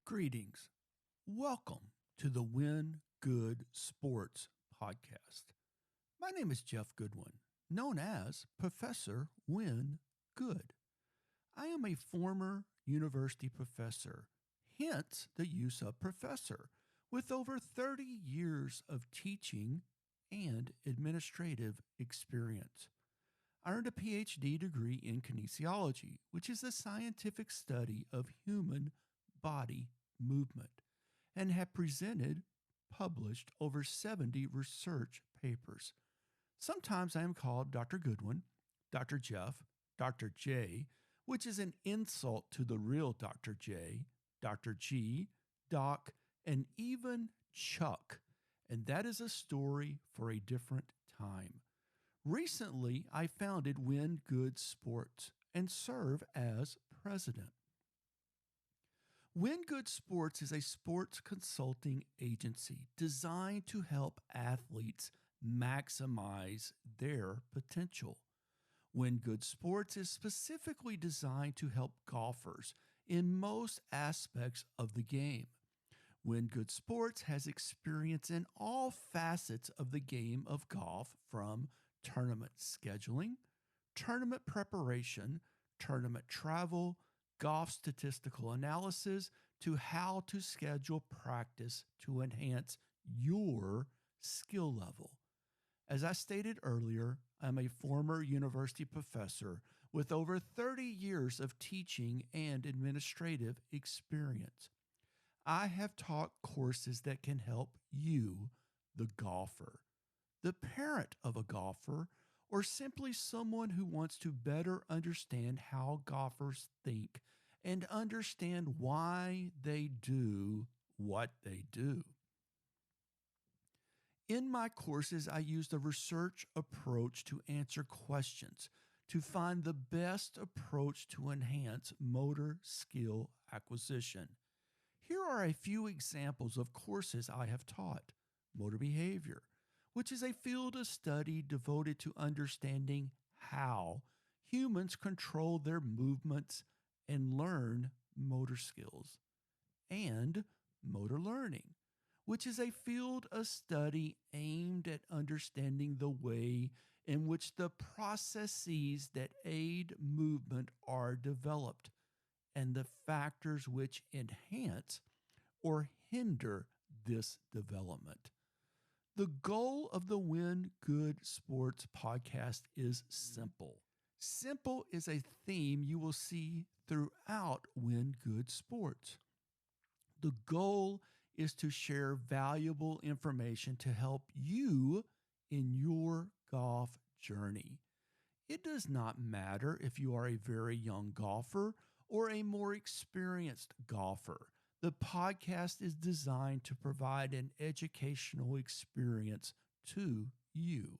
Greetings. Welcome to the Win Good Sports podcast. My name is Jeff Goodwin, known as Professor Win Good. I am a former university professor, hence the use of professor, with over 30 years of teaching and administrative experience. I earned a PhD degree in kinesiology, which is the scientific study of human body movement, and have published over 70 research papers. Sometimes I am called Dr. Goodwin, Dr. Jeff, Dr. J, which is an insult to the real Dr. J, Dr. G, Doc, and even Chuck. And that is a story for a different time. Recently, I founded Win Good Sports and serve as president. Win Good Sports is a sports consulting agency designed to help athletes maximize their potential. Win Good Sports is specifically designed to help golfers in most aspects of the game. Win Good Sports has experience in all facets of the game of golf, from tournament scheduling, tournament preparation, tournament travel, golf statistical analysis, to how to schedule practice to enhance your skill level. As I stated earlier, I'm a former university professor with over 30 years of teaching and administrative experience. I have taught courses that can help you, the golfer, the parent of a golfer, or simply someone who wants to better understand how golfers think and understand why they do what they do. In my courses, I use the research approach to answer questions to find the best approach to enhance motor skill acquisition. Here are a few examples of courses I have taught. Motor behavior, which is a field of study devoted to understanding how humans control their movements and learn motor skills. And motor learning, which is a field of study aimed at understanding the way in which the processes that aid movement are developed and the factors which enhance or hinder this development. The goal of the Win Good Sports podcast is simple. Simple is a theme you will see throughout Win Good Sports. The goal is to share valuable information to help you in your golf journey. It does not matter if you are a very young golfer or a more experienced golfer. The podcast is designed to provide an educational experience to you.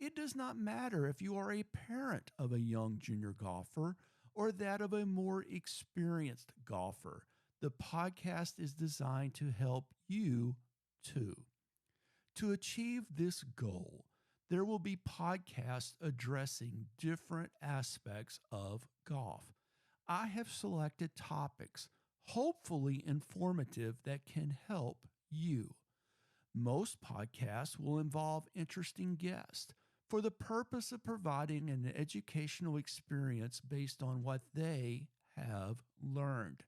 It does not matter if you are a parent of a young junior golfer or that of a more experienced golfer. The podcast is designed to help you too. To achieve this goal, there will be podcasts addressing different aspects of golf. I have selected topics, hopefully informative, that can help you. Most podcasts will involve interesting guests for the purpose of providing an educational experience based on what they have learned.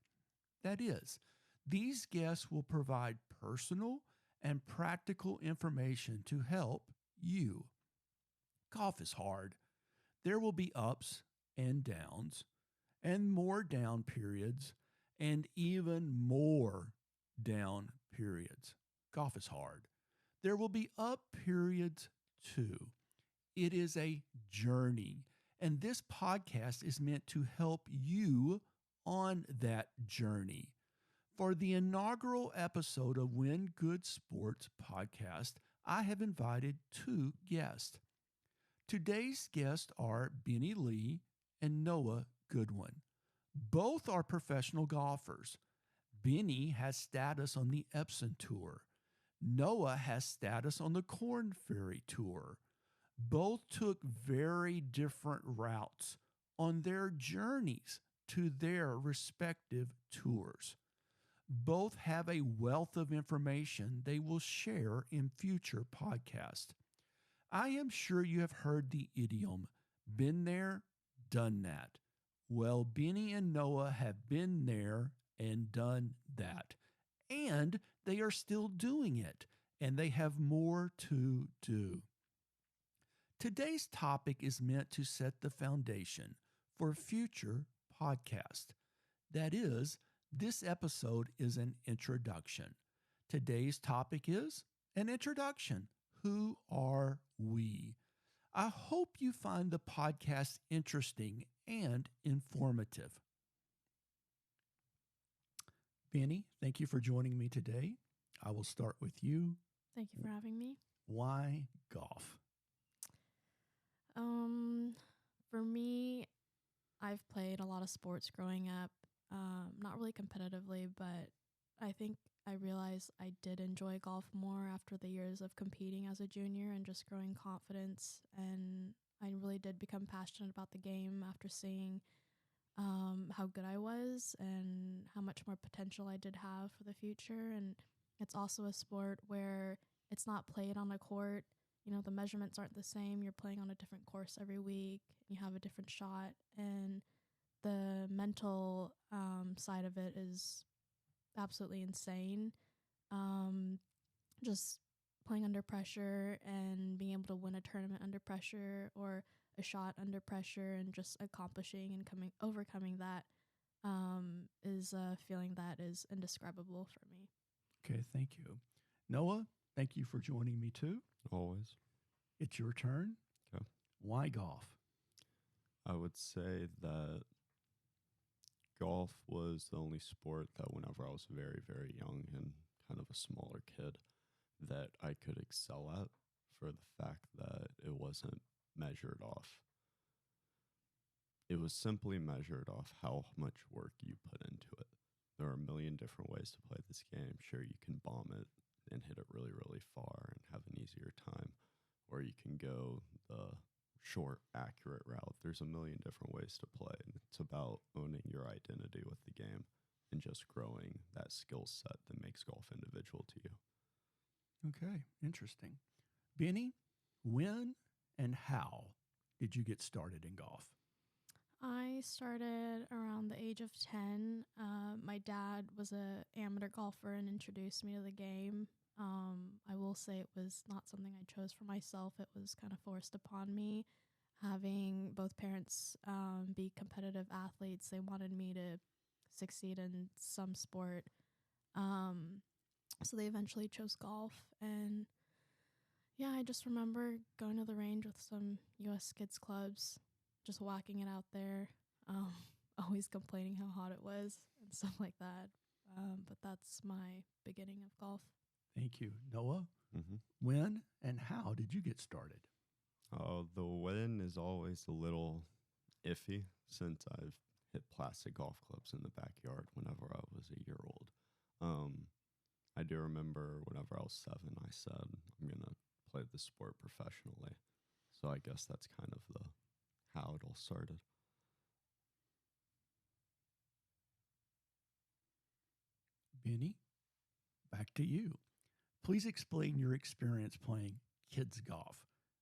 That is, these guests will provide personal and practical information to help you. Golf is hard. There will be ups and downs, and more down periods, and even more down periods. Golf is hard. There will be up periods too. It is a journey, and this podcast is meant to help you on that journey. For the inaugural episode of Win Good Sports podcast, I have invited two guests. Today's guests are Binny Lee and Noah Goodwin. Both are professional golfers. Binny has status on the Epson Tour. Noah has status on the Korn Ferry Tour. Both took very different routes on their journeys to their respective tours. Both have a wealth of information they will share in future podcasts. I am sure you have heard the idiom, been there, done that. Well, Benny and Noah have been there and done that. And they are still doing it, and they have more to do. Today's topic is meant to set the foundation for future podcasts. That is, this episode is an introduction. Today's topic is an introduction. Who are we? I hope you find the podcast interesting and informative. Benny, thank you for joining me today. I will start with you. Thank you for having me. Why golf? For me, I've played a lot of sports growing up. Not really competitively, but I think I realized I did enjoy golf more after the years of competing as a junior and just growing confidence. And I really did become passionate about the game after seeing how good I was and how much more potential I did have for the future. And it's also a sport where it's not played on a court. You know, the measurements aren't the same. You're playing on a different course every week. You have a different shot. And the mental side of it is absolutely insane. Just playing under pressure and being able to win a tournament under pressure or a shot under pressure and just accomplishing and overcoming that is a feeling that is indescribable for me. Okay, thank you. Noah, thank you for joining me too. Always. It's your turn. Okay. Why golf? I would say that golf was the only sport that whenever I was very, very young and kind of a smaller kid that I could excel at for the fact that it wasn't measured off. It was simply measured off how much work you put into it. There are a million different ways to play this game. Sure, you can bomb it and hit it really, really far and have an easier time, or you can go the short, accurate route. There's a million different ways to play, and it's about owning your identity with the game and just growing that skill set that makes golf individual to you. Okay, interesting. Benny, when and how did you get started in golf? I started around the age of 10. My dad was an amateur golfer and introduced me to the game. I will say it was not something I chose for myself. It was kind of forced upon me. Having both parents be competitive athletes, they wanted me to succeed in some sport. So they eventually chose golf. And yeah, I just remember going to the range with some U.S. kids clubs, just whacking it out there, always complaining how hot it was and stuff like that. But that's my beginning of golf. Thank you. Noah, Mm-hmm. when and how did you get started? The win is always a little iffy since I've hit plastic golf clubs in the backyard whenever I was a year old. I do remember whenever I was 7, I said, I'm going to play the sport professionally. So I guess that's kind of how it all started. Benny, back to you. Please explain your experience playing kids golf.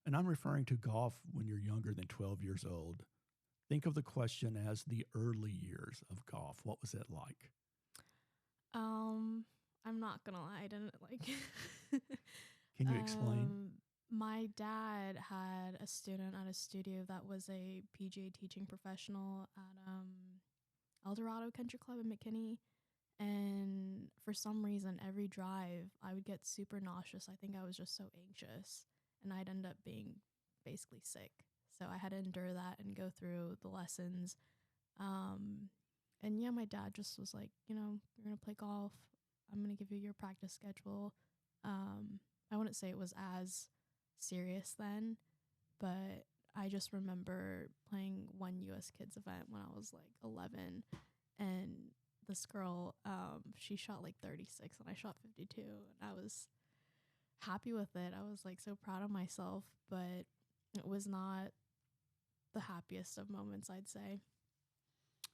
And I'm referring to golf when you're younger than 12 years old. Think of the question as the early years of golf. What was it like? I'm not gonna lie, I didn't like. Can you explain? My dad had a student at his studio that was a PGA teaching professional at El Dorado Country Club in McKinney. And for some reason, every drive, I would get super nauseous. I think I was just so anxious. And I'd end up being basically sick. So I had to endure that and go through the lessons. And yeah, my dad just was like, you know, you're going to play golf. I'm going to give you your practice schedule. I wouldn't say it was as serious then, but I just remember playing one U.S. Kids event when I was like 11, and this girl, she shot like 36 and I shot 52, and I was happy with it. I was like so proud of myself, but it was not the happiest of moments, I'd say.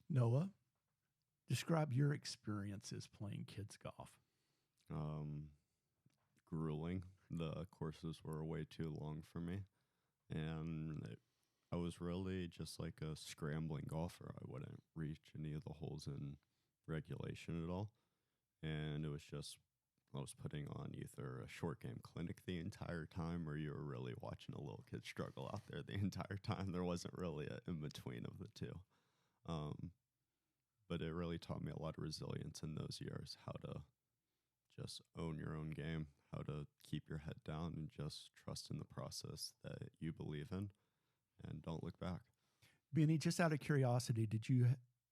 Noah, Describe your experiences playing kids golf. Um, Grueling. The courses were way too long for me, and I was really just like a scrambling golfer. I wouldn't reach any of the holes in regulation at all, and it was just I was putting on either a short game clinic the entire time, or you were really watching a little kid struggle out there the entire time. There wasn't really an in between of the two. Um, but it really taught me a lot of resilience in those years, how to just own your own game, how to keep your head down and just trust in the process that you believe in and don't look back. Benny, just out of curiosity, did you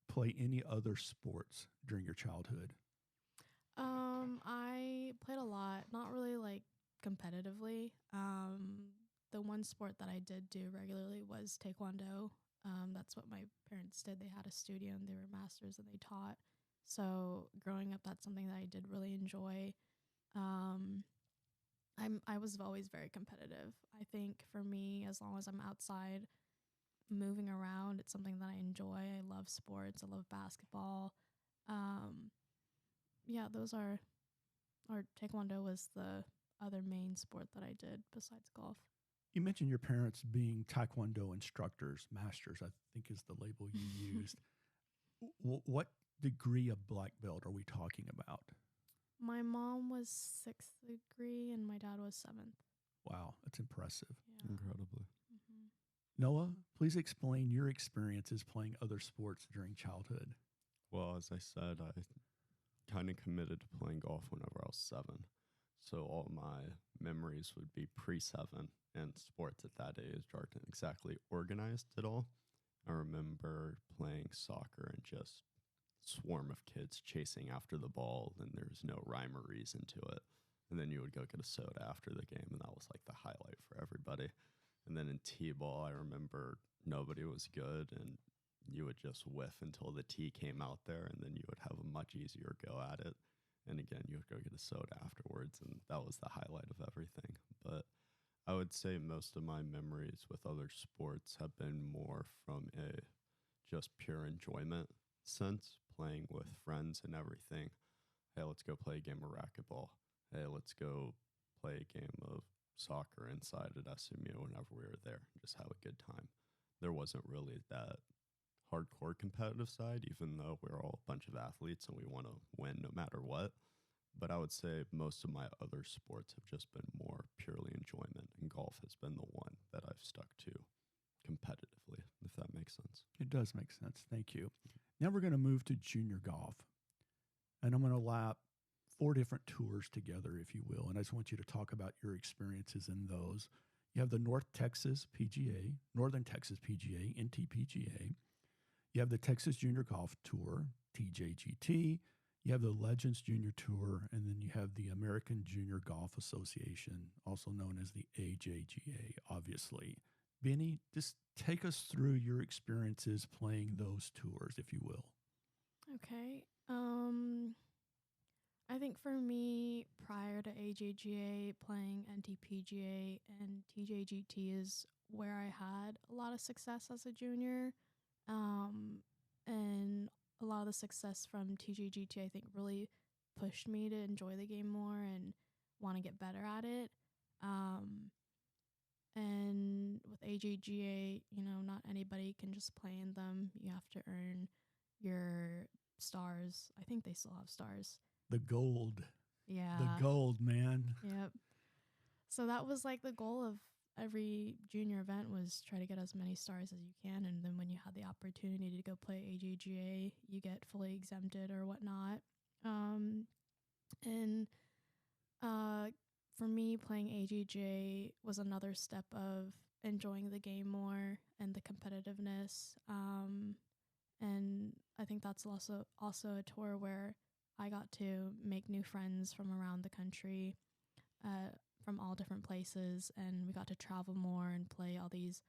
play any other sports during your childhood? I played a lot, not really like competitively. The one sport that I did do regularly was taekwondo. That's what my parents did. They had a studio and they were masters and they taught. So growing up, that's something that I did really enjoy. Um, I was always very competitive. I think for me, as long as I'm outside moving around, it's something that I enjoy. I love sports. I love basketball. Um, yeah, those are. Or taekwondo was the other main sport that I did besides golf. You mentioned your parents being taekwondo instructors, masters, I think is the label you used. What degree of black belt are we talking about? My mom was 6th degree and my dad was 7th. Wow, that's impressive. Yeah. Incredibly. Mm-hmm. Noah, please explain your experiences playing other sports during childhood. Well, as I said, I kind of committed to playing golf whenever I was 7. So all my memories would be pre-7, and sports at that age aren't exactly organized at all. I remember playing soccer and just swarm of kids chasing after the ball, and there was no rhyme or reason to it. And then you would go get a soda after the game, and that was like the highlight for everybody. And then in T-ball, I remember nobody was good, and you would just whiff until the tee came out there, and then you would have a much easier go at it. And again, you would go get a soda afterwards, and that was the highlight of everything. But I would say most of my memories with other sports have been more from a just pure enjoyment sense, playing with friends and everything. Hey, let's go play a game of racquetball. Hey, let's go play a game of soccer inside at SMU whenever we were there. Just have a good time. There wasn't really that hardcore competitive side, even though we're all a bunch of athletes and we want to win no matter what. But I would say most of my other sports have just been more purely enjoyment, and golf has been the one that I've stuck to competitively, if that makes sense. It does make sense. Thank you. Now we're going to move to junior golf. And I'm going to lap 4 different tours together, if you will. And I just want you to talk about your experiences in those. You have the North Texas PGA, Northern Texas PGA, NTPGA. You have the Texas Junior Golf Tour, TJGT. You have the Legends Junior Tour, and then you have the American Junior Golf Association, also known as the AJGA, obviously. Benny, just take us through your experiences playing those tours, if you will. Okay. I think for me, prior to AJGA, playing NTPGA and TJGT is where I had a lot of success as a junior. And a lot of the success from TJGT, I think, really pushed me to enjoy the game more and want to get better at it. And with AJGA, not anybody can just play in them. You have to earn your stars. I think they still have stars. The gold. Yeah. The gold, man. Yep. So that was like the goal of every junior event, was try to get as many stars as you can. And then when you had the opportunity to go play AJGA, you get fully exempted or whatnot. For me, playing AJGA was another step of enjoying the game more and the competitiveness. And I think that's also a tour where I got to make new friends from around the country, from all different places, and we got to travel more and play all these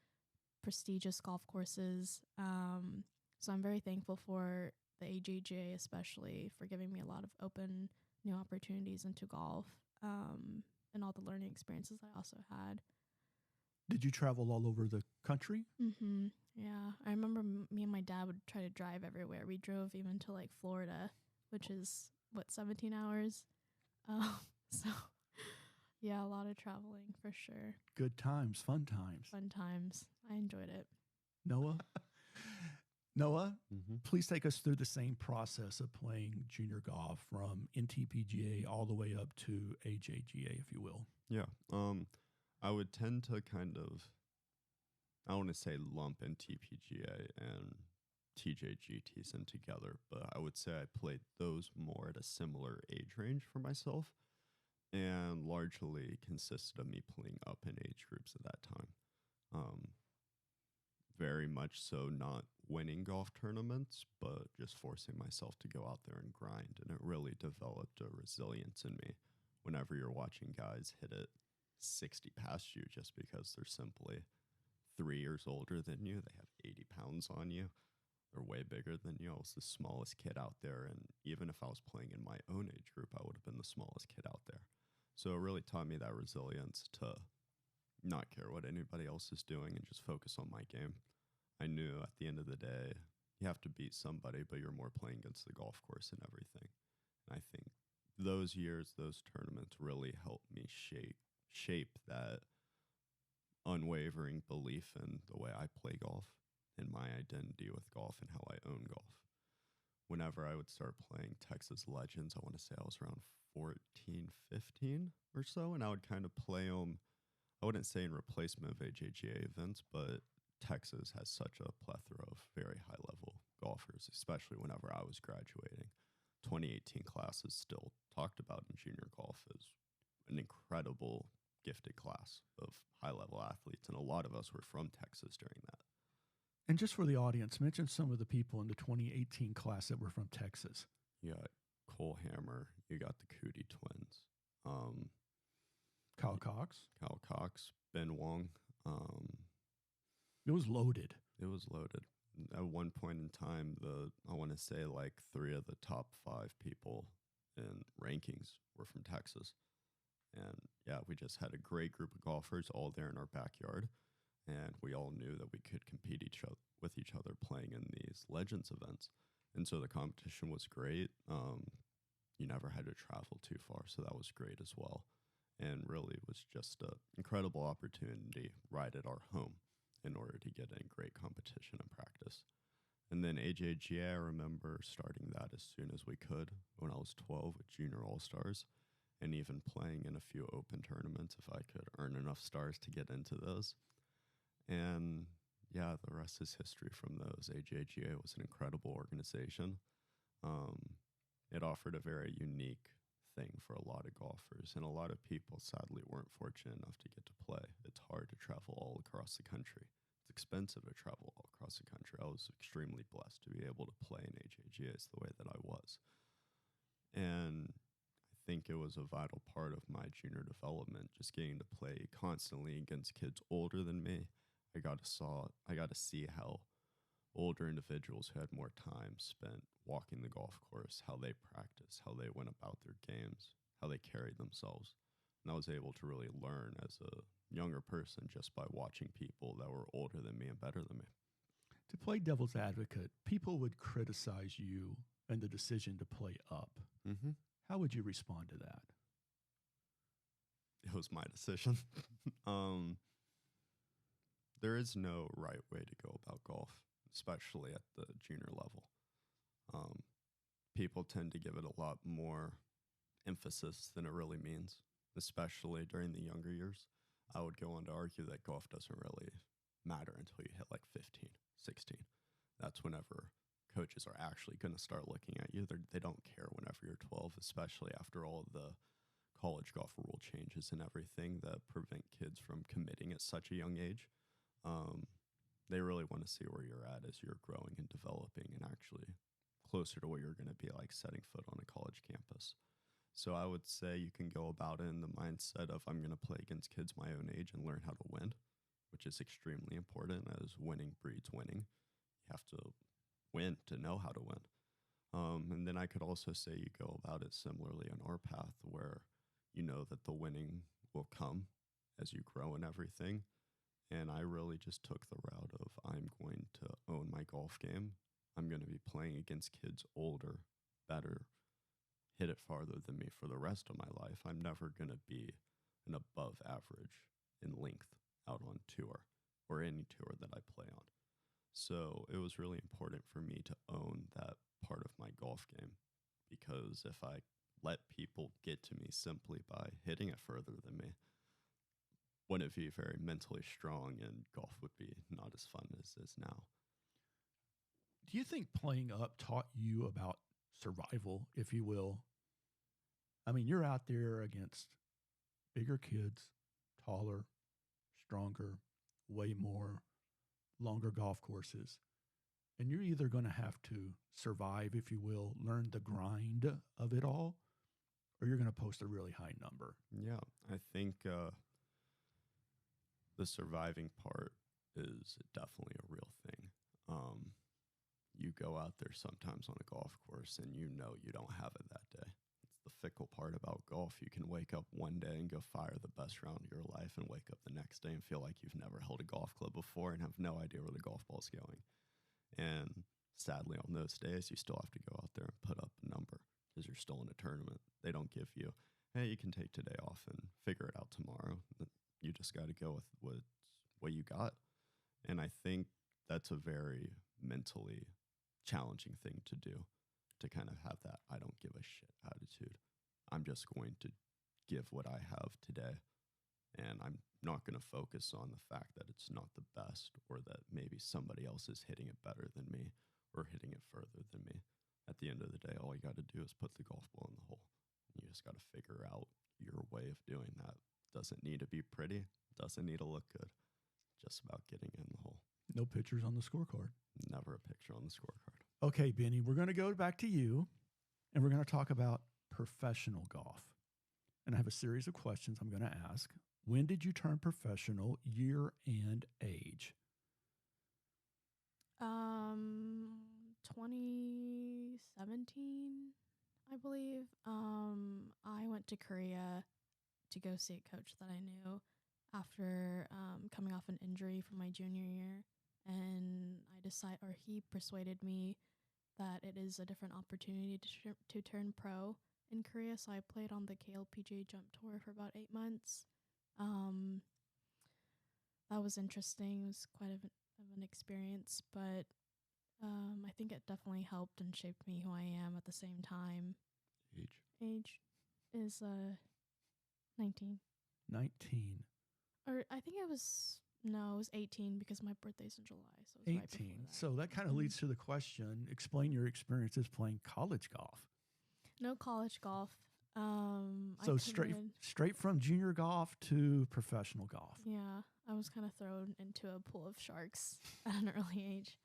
prestigious golf courses. So I'm very thankful for the AJJ, especially for giving me a lot of open new opportunities into golf, and all the learning experiences I also had. Did you travel all over the country? Mm-hmm. Yeah, I remember me and my dad would try to drive everywhere. We drove even to like Florida, which is what 17 hours. So yeah, a lot of traveling for sure. Good times, fun times. Fun times. I enjoyed it. Noah? Noah, Mm-hmm. please take us through the same process of playing junior golf from NTPGA all the way up to AJGA, if you will. Yeah. I would tend to kind of, I want to say lump NTPGA and TJGTs in together, but I would say I played those more at a similar age range for myself and largely consisted of me playing up in age groups at that time. Very much so not winning golf tournaments, but just forcing myself to go out there and grind. And it really developed a resilience in me whenever you're watching guys hit it 60 past you just because they're simply 3 years older than you. They have 80 pounds on you. They're way bigger than you. I was the smallest kid out there. And even if I was playing in my own age group, I would have been the smallest kid out there. So it really taught me that resilience to not care what anybody else is doing and just focus on my game. I knew at the end of the day, you have to beat somebody, but you're more playing against the golf course and everything. And I think those years, those tournaments really helped me shape that unwavering belief in the way I play golf and my identity with golf and how I own golf. Whenever I would start playing Texas Legends, I want to say I was around 14, 15 or so, and I would kind of play them, I wouldn't say in replacement of AJGA events, but Texas has such a plethora of very high-level golfers, especially whenever I was graduating. 2018 class is still talked about in junior golf as an incredible gifted class of high-level athletes, and a lot of us were from Texas during that. And just for the audience, mention some of the people in the 2018 class that were from Texas. You got Cole Hammer, you got the Cootie twins, Kyle Cox. Ben Wong. It was loaded. It was loaded. At one point in time, I want to say like 3 of the top 5 people in rankings were from Texas. And yeah, we just had a great group of golfers all there in our backyard. And we all knew that we could compete with each other playing in these Legends events. And so the competition was great. You never had to travel too far, so that was great as well. And really it was just an incredible opportunity right at our home in order to get in great competition and practice. And then AJGA, I remember starting that as soon as we could when I was 12 with Junior All-Stars, and even playing in a few open tournaments if I could earn enough stars to get into those. And yeah, the rest is history from those. AJGA was an incredible organization. It offered a very unique thing for a lot of golfers, and a lot of people sadly weren't fortunate enough to get to play. It's hard to travel all across the country. It's expensive to travel all across the country. I was extremely blessed to be able to play in AJGAs the way that I was. And I think it was a vital part of my junior development, just getting to play constantly against kids older than me. I got to see how older individuals who had more time spent walking the golf course, how they practiced, how they went about their games, how they carried themselves. And I was able to really learn as a younger person just by watching people that were older than me and better than me. To play devil's advocate, people would criticize you and the decision to play up. Mm-hmm. How would you respond to that? It was my decision. There is no right way to go about golf, especially at the junior level. People tend to give it a lot more emphasis than it really means, especially during the younger years. I would go on to argue that golf doesn't really matter until you hit like 15, 16. That's whenever coaches are actually going to start looking at you. They don't care whenever you're 12, especially after all of the college golf rule changes and everything that prevent kids from committing at such a young age. They really want to see where you're at as you're growing and developing and actually closer to what you're going to be like setting foot on a college campus. So I would say you can go about it in the mindset of I'm going to play against kids my own age and learn how to win, which is extremely important as winning breeds winning. You have to win to know how to win. And then I could also say you go about it similarly on our path where you know that the winning will come as you grow and everything. And I really just took the route of I'm going to own my golf game. I'm going to be playing against kids older, better, hit it farther than me for the rest of my life. I'm never going to be an above average in length out on tour or any tour that I play on. So it was really important for me to own that part of my golf game, because if I let people get to me simply by hitting it further than me, wouldn't be very mentally strong, and golf would be not as fun as it is now. Do you think playing up taught you about survival, if you will? I mean, you're out there against bigger kids, taller, stronger, way more, longer golf courses. And you're either going to have to survive, if you will, learn the grind of it all, or you're going to post a really high number. Yeah, I think the surviving part is definitely a real thing. You go out there sometimes on a golf course and you know you don't have it that day. It's the fickle part about golf. You can wake up one day and go fire the best round of your life, and wake up the next day and feel like you've never held a golf club before and have no idea where the golf ball's going. And sadly, on those days, you still have to go out there and put up a number because you're still in a tournament. They don't give you, hey, you can take today off and figure it out tomorrow. You just got to go with what you got. And I think that's a very mentally challenging thing to do, to kind of have that I don't give a shit attitude. I'm just going to give what I have today. And I'm not going to focus on the fact that it's not the best, or that maybe somebody else is hitting it better than me or hitting it further than me. At the end of the day, all you got to do is put the golf ball in the hole. You just got to figure out your way of doing that. Doesn't need to be pretty. Doesn't need to look good. Just about getting in the hole. No pictures on the scorecard. Never a picture on the scorecard. Okay, Benny, we're going to go back to you, and we're going to talk about professional golf. And I have a series of questions I'm going to ask. When did you turn professional, year and age? 2017, I believe. I went to Korea to go see a coach that I knew after coming off an injury from my junior year. And he persuaded me that it is a different opportunity to turn pro in Korea. So I played on the KLPGA Jump Tour for about 8 months. That was interesting. It was quite of an experience, but I think it definitely helped and shaped me who I am at the same time. Age is 19. 19. Or I think it was 18 because my birthday's in July. So it was 18. right before that. So that kind of leads to the question, explain your experiences playing college golf. No college golf. So straight from junior golf to professional golf. Yeah, I was kind of thrown into a pool of sharks at an early age.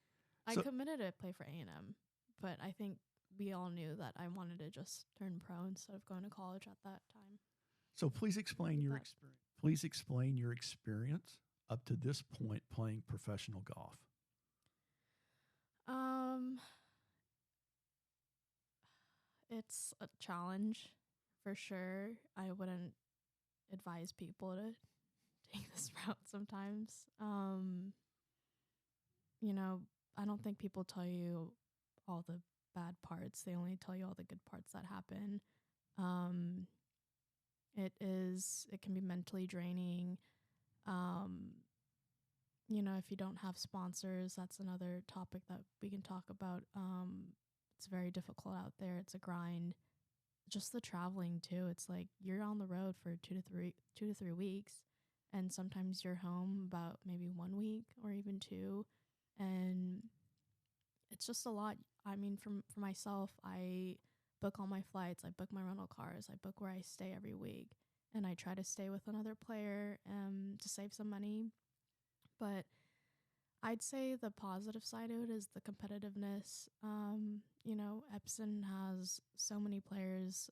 I committed to play for A&M, but I think we all knew that I wanted to just turn pro instead of going to college at that time. So please explain your experience. Please explain your experience up to this point playing professional golf. It's a challenge for sure. I wouldn't advise people to take this route sometimes. I don't think people tell you all the bad parts. They only tell you all the good parts that happen. It can be mentally draining. If you don't have sponsors, that's another topic that we can talk about. It's very difficult out there. It's a grind. Just the traveling too. It's like you're on the road for 2 to 3 weeks, and sometimes you're home about maybe 1 week or even 2, and it's just a lot. I mean, for myself, I book all my flights, I book my rental cars, I book where I stay every week, and I try to stay with another player to save some money. But I'd say the positive side of it is the competitiveness. Epson has so many players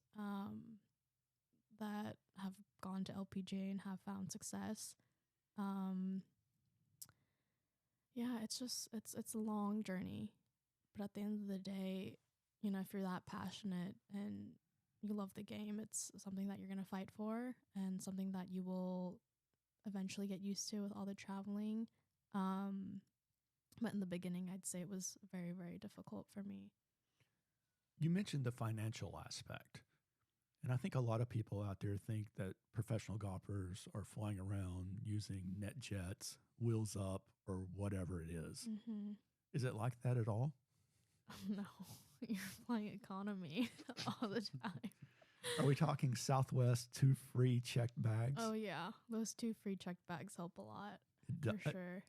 that have gone to LPGA and have found success. It's a long journey. But at the end of the day, if you're that passionate and you love the game, it's something that you're going to fight for and something that you will eventually get used to with all the traveling. But in the beginning, I'd say it was very, very difficult for me. You mentioned the financial aspect. And I think a lot of people out there think that professional golfers are flying around using net jets, wheels up, or whatever it is. Mm-hmm. Is it like that at all? No, you're flying economy all the time. Are we talking Southwest 2 free checked bags? Oh, yeah. Those 2 free checked bags help a lot, D- for sure.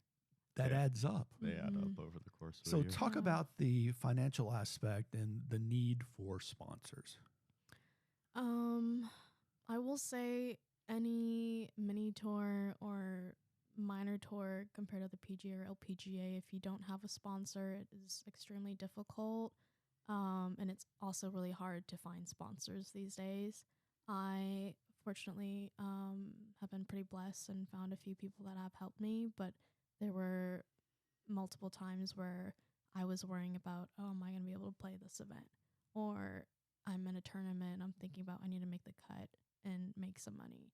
That Yeah. adds up. They add Mhm. up over the course of So a year. talk Yeah. about the financial aspect and the need for sponsors. I will say any mini tour or minor tour compared to the PGA or LPGA, if you don't have a sponsor, it is extremely difficult. And it's also really hard to find sponsors these days. I fortunately have been pretty blessed and found a few people that have helped me, but there were multiple times where I was worrying about, oh, am I going to be able to play this event? Or I'm in a tournament, I'm thinking about I need to make the cut and make some money.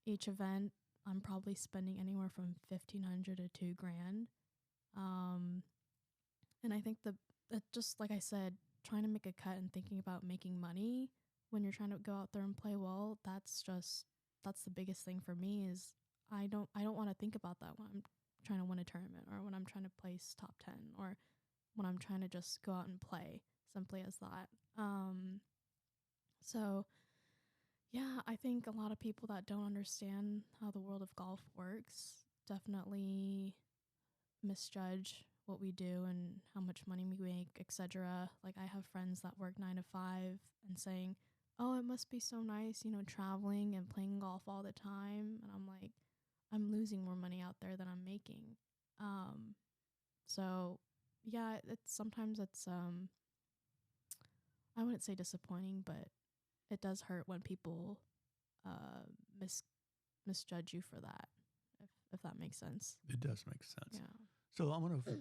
Each event, I'm probably spending anywhere from $1,500 to $2,000. And I think just like I said, trying to make a cut and thinking about making money when you're trying to go out there and play well, that's the biggest thing for me is I don't want to think about that when I'm trying to win a tournament or when I'm trying to place top 10 or when I'm trying to just go out and play, simply as that. So yeah, I think a lot of people that don't understand how the world of golf works definitely misjudge what we do and how much money we make, etc. Like I have friends that work 9 to 5 and saying, "Oh, it must be so nice, traveling and playing golf all the time." And I'm like, I'm losing more money out there than I'm making. So yeah, sometimes it's I wouldn't say disappointing, but it does hurt when people uh misjudge you for that, if that makes sense. It does make sense. Yeah. So I'm going to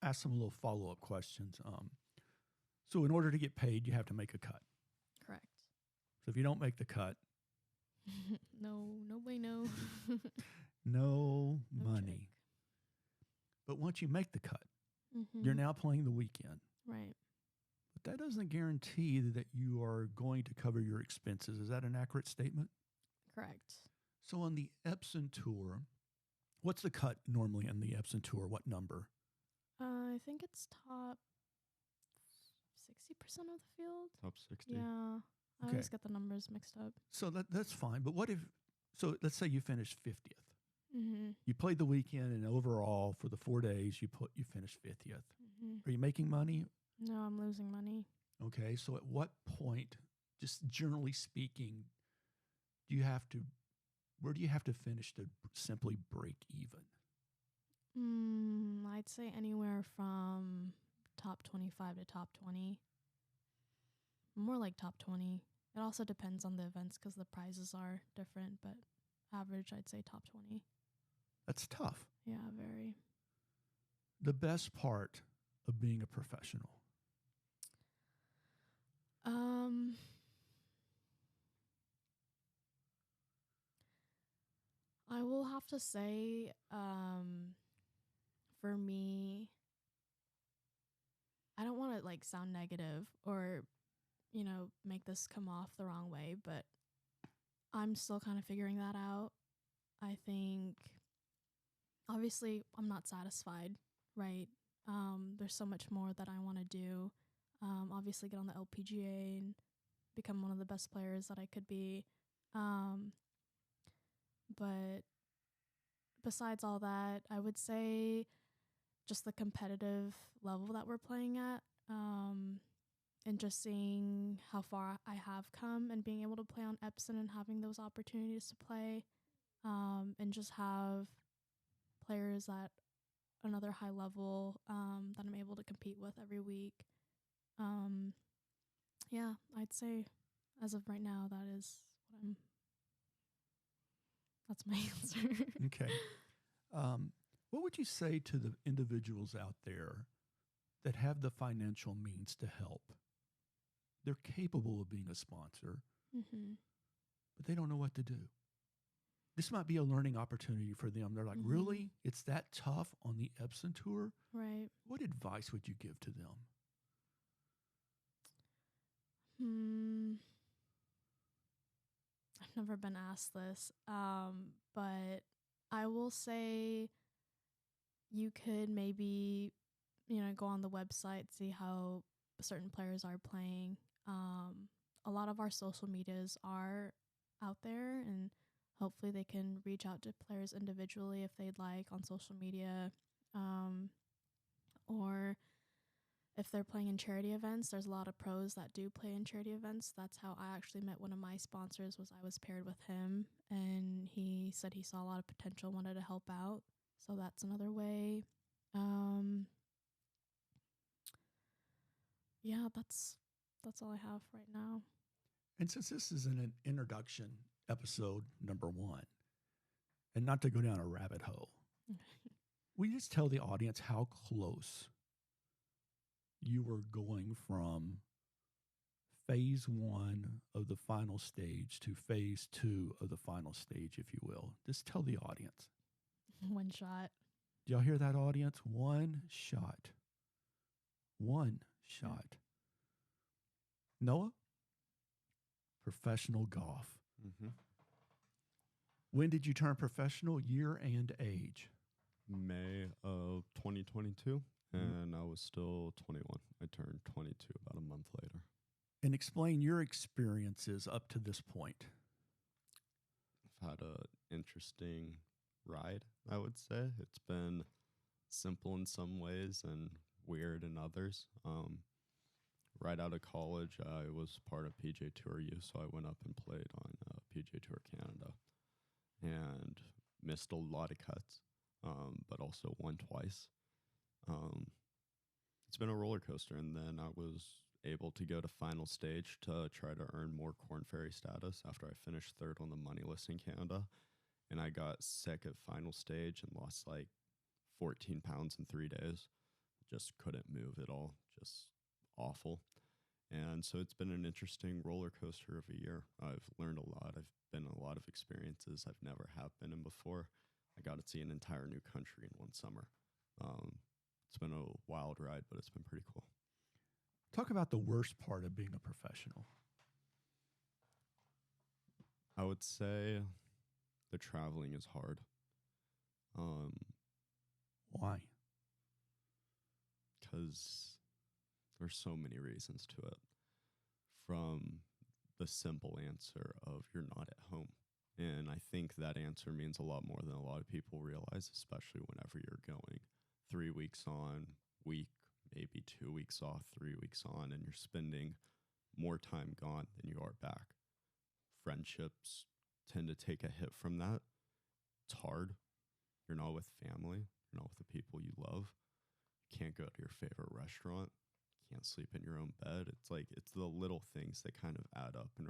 ask some little follow-up questions. So in order to get paid, you have to make a cut. Correct. So if you don't make the cut, no way, no. no No money. check. But once you make the cut, Mm-hmm. you're now playing the weekend. Right. But that doesn't guarantee that you are going to cover your expenses. Is that an accurate statement? Correct. So on the Epson Tour, what's the cut normally on the Epson Tour? What number? I think it's top 60% of the field. Top 60. Yeah. I Okay. always get the numbers mixed up. So that's fine. But what if, so let's say you finish 50th. Mm-hmm. You played the weekend, and overall for the 4 days, you finished 50th. Mm-hmm. Are you making money? No, I'm losing money. Okay. So at what point, just generally speaking, where do you have to finish to simply break even? I'd say anywhere from top 25 to top 20. More like top 20. It also depends on the events because the prizes are different, but average, I'd say top 20. That's tough. Yeah, very. The best part of being a professional. I will have to say, for me, I don't want to like sound negative or, make this come off the wrong way, but I'm still kind of figuring that out. I think, obviously, I'm not satisfied, right? There's so much more that I want to do. Obviously, get on the LPGA and become one of the best players that I could be. But besides all that, I would say just the competitive level that we're playing at, and just seeing how far I have come and being able to play on Epson and having those opportunities to play, and just have players at another high level that I'm able to compete with every week. Yeah, I'd say as of right now, that's my answer. Okay. What would you say to the individuals out there that have the financial means to help? They're capable of being a sponsor, Mm-hmm. but they don't know what to do. this might be a learning opportunity for them. They're like, really? It's that tough on the Epson Tour? Right. What advice would you give to them? I've never been asked this, but I will say you could maybe, go on the website, see how certain players are playing. A lot of our social medias are out there, and hopefully they can reach out to players individually if they'd like on social media, or if they're playing in charity events. There's a lot of pros that do play in charity events. That's how I actually met one of my sponsors. Was I was paired with him, and he said he saw a lot of potential, wanted to help out. So that's another way. Yeah, that's all I have right now. And since this is an introduction episode number 1, and not to go down a rabbit hole, we just tell the audience how close you were going from phase 1 of the final stage to phase 2 of the final stage, if you will. Just tell the audience. One shot. Do y'all hear that, audience? One shot. One shot. Noah? Professional golf. Mm-hmm. When did you turn professional, year and age? May of 2022, and I was still 21. I turned 22 about a month later. And explain your experiences up to this point. I've had an interesting ride, I would say. It's been simple in some ways and weird in others. Right out of college, I was part of PGA Tour U, so I went up and played on PGA Tour Canada and missed a lot of cuts, but also won twice. It's been a roller coaster, and then I was able to go to final stage to try to earn more Korn Ferry status after I finished 3rd on the money list in Canada, and I got sick at final stage and lost like 14 pounds in 3 days. Just couldn't move at all, just awful. And so it's been an interesting roller coaster of a year. I've learned a lot. I've been in a lot of experiences I've never have been in before. I got to see an entire new country in one summer. It's been a wild ride, but it's been pretty cool. Talk about the worst part of being a professional. I would say the traveling is hard. Why? Because there's so many reasons to it. From the simple answer of you're not at home. And I think that answer means a lot more than a lot of people realize, especially whenever you're going 3 weeks on, week, maybe 2 weeks off, 3 weeks on, and you're spending more time gone than you are back. Friendships tend to take a hit from that. It's hard. You're not with family. You're not with the people you love. You can't go to your favorite restaurant. You can't sleep in your own bed. It's the little things that kind of add up and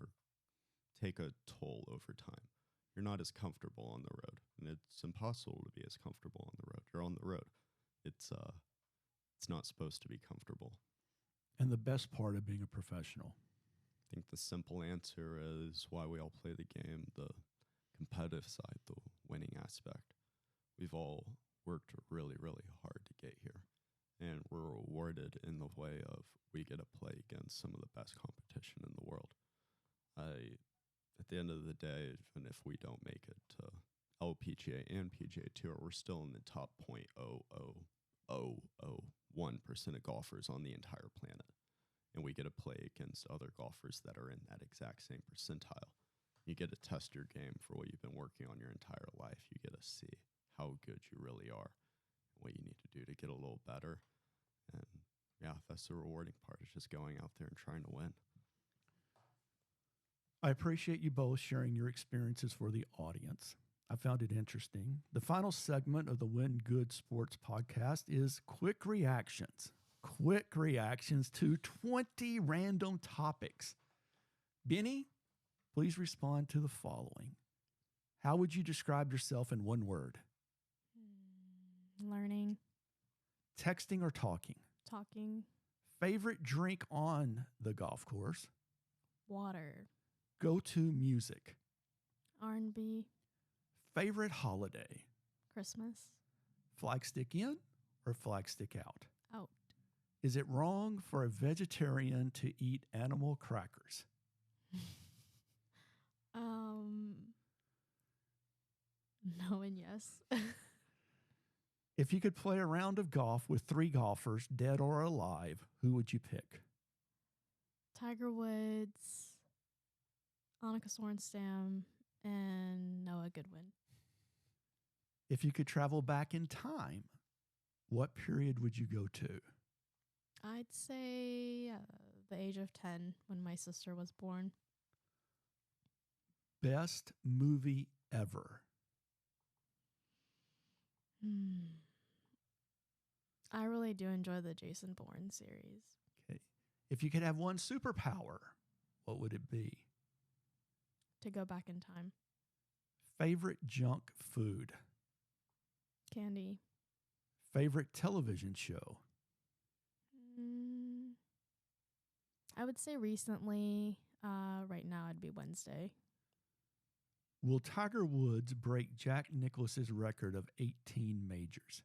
take a toll over time. You're not as comfortable on the road, and it's impossible to be as comfortable on the road. You're on the road. It's not supposed to be comfortable. And the best part of being a professional? I think the simple answer is why we all play the game, the competitive side, the winning aspect. We've all worked really, really hard to get here, and we're rewarded in the way of we get to play against some of the best competition in the world. At the end of the day, even if we don't make it to LPGA and PGA Tour, we're still in the top 0.00001% of golfers on the entire planet. And we get to play against other golfers that are in that exact same percentile. You get to test your game for what you've been working on your entire life. You get to see how good you really are and what you need to do to get a little better. And yeah, that's the rewarding part. It's just going out there and trying to win. I appreciate you both sharing your experiences for the audience. I found it interesting. The final segment of the Win Good Sports podcast is quick reactions. Quick reactions to 20 random topics. Binny, please respond to the following. How would you describe yourself in one word? Learning. Texting or talking? Talking. Favorite drink on the golf course? Water. Go-to music? R&B. Favorite holiday? Christmas. Flag stick in or flag stick out? Out. Is it wrong for a vegetarian to eat animal crackers? No and yes. If you could play a round of golf with 3 golfers, dead or alive, who would you pick? Tiger Woods, Annika Sorenstam, and Noah Goodwin. If you could travel back in time, what period would you go to? I'd say the age of 10 when my sister was born. Best movie ever? I really do enjoy the Jason Bourne series. Okay. If you could have one superpower, what would it be? To go back in time. Favorite junk food? Candy. Favorite television show? I would say recently, right now it'd be Wednesday. Will Tiger Woods break Jack Nicklaus's record of 18 majors?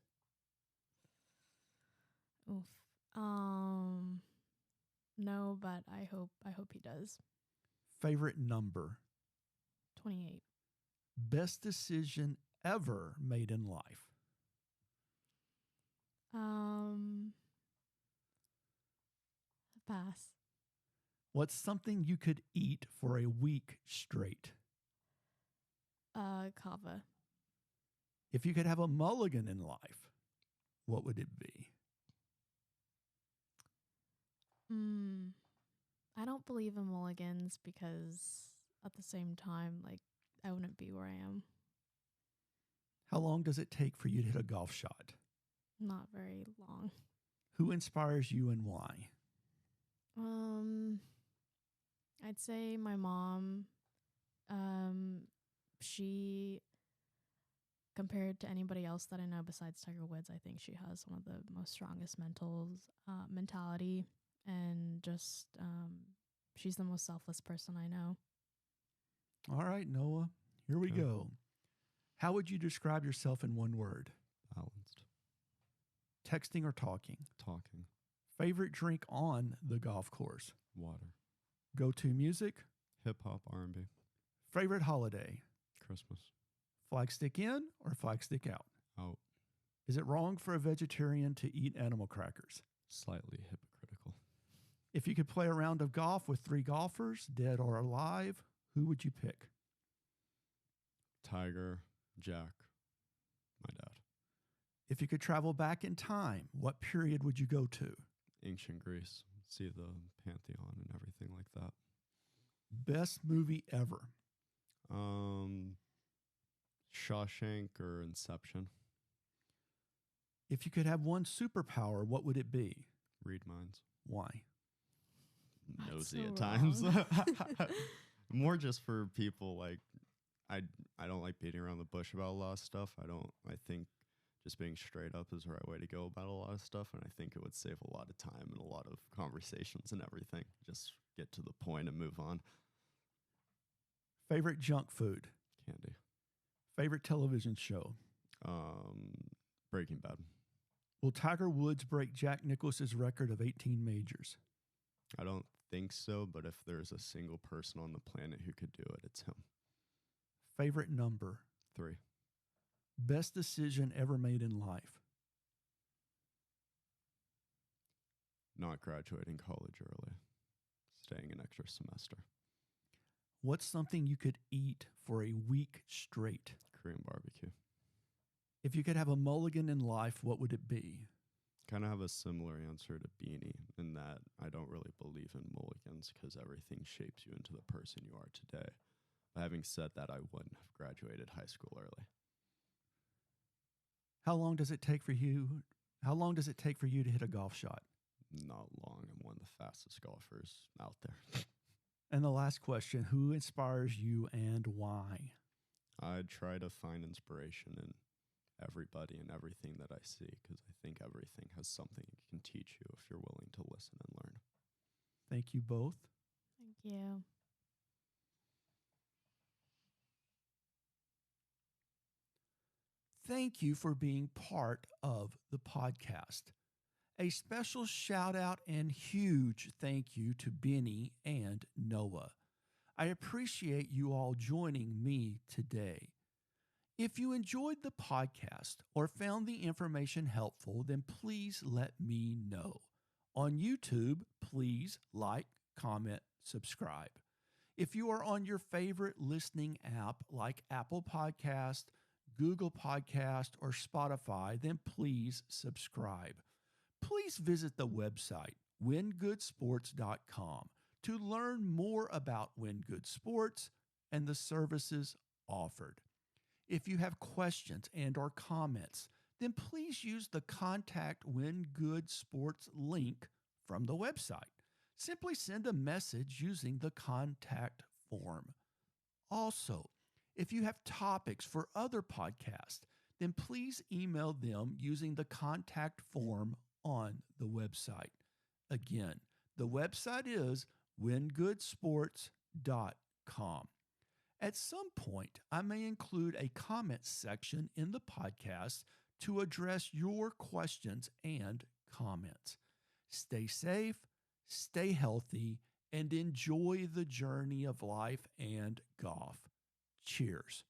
Oof. No, but I hope he does. Favorite number? 28. Best decision ever made in life? Pass. What's something you could eat for a week straight? Kava. If you could have a mulligan in life, what would it be? I don't believe in mulligans because at the same time, like, I wouldn't be where I am. How long does it take for you to hit a golf shot? Not very long. Who inspires you and why? I'd say my mom. She, compared to anybody else that I know besides Tiger Woods, I think she has one of the most strongest mentality, and just she's the most selfless person I know. All right, Noah, here we Okay. go. How would you describe yourself in one word? Balanced. Texting or talking? Talking. Favorite drink on the golf course? Water. Go-to music? Hip hop, R&B. Favorite holiday? Christmas. Flag stick in or flag stick out? Out. Is it wrong for a vegetarian to eat animal crackers? Slightly hypocritical. If you could play a round of golf with 3 golfers, dead or alive, who would you pick? Tiger, Jack, my dad. If you could travel back in time, what period would you go to? Ancient Greece. See the Pantheon and everything like that. Best movie ever? Shawshank or Inception. If you could have one superpower, what would it be? Read minds. Why? That's Nosy so at times. wrong. More just for people like I don't like beating around the bush about a lot of stuff. I think just being straight up is the right way to go about a lot of stuff, and I think it would save a lot of time and a lot of conversations and everything. Just get to the point and move on. Favorite junk food? Candy. Favorite television show? Breaking Bad. Will Tiger Woods break Jack Nicklaus's record of 18 majors? I don't think so, but if there's a single person on the planet who could do it, it's him. Favorite number? 3. Best decision ever made in life? Not graduating college early. Staying an extra semester. What's something you could eat for a week straight? Korean barbecue. If you could have a mulligan in life, what would it be? Kind of have a similar answer to Beanie in that I don't really believe in mulligans because everything shapes you into the person you are today. But having said that, I wouldn't have graduated high school early. How long does it take for you to hit a golf shot? Not long. I'm one of the fastest golfers out there. And the last question, who inspires you and why? I try to find inspiration in everybody and everything that I see because I think everything has something it can teach you if you're willing to listen and learn. Thank you both. Thank you. Thank you for being part of the podcast. A special shout out and huge thank you to Binny and Noah. I appreciate you all joining me today. If you enjoyed the podcast or found the information helpful, then please let me know. On YouTube, please like, comment, subscribe. If you are on your favorite listening app like Apple Podcast, Google Podcast, or Spotify, then please subscribe. Please visit the website, wingoodsports.com, to learn more about Wingood Sports and the services offered. If you have questions and or comments, then please use the Contact Wingood Sports link from the website. Simply send a message using the contact form. Also, if you have topics for other podcasts, then please email them using the contact form on the website. Again, the website is wingoodsports.com. At some point, I may include a comment section in the podcast to address your questions and comments. Stay safe, stay healthy, and enjoy the journey of life and golf. Cheers.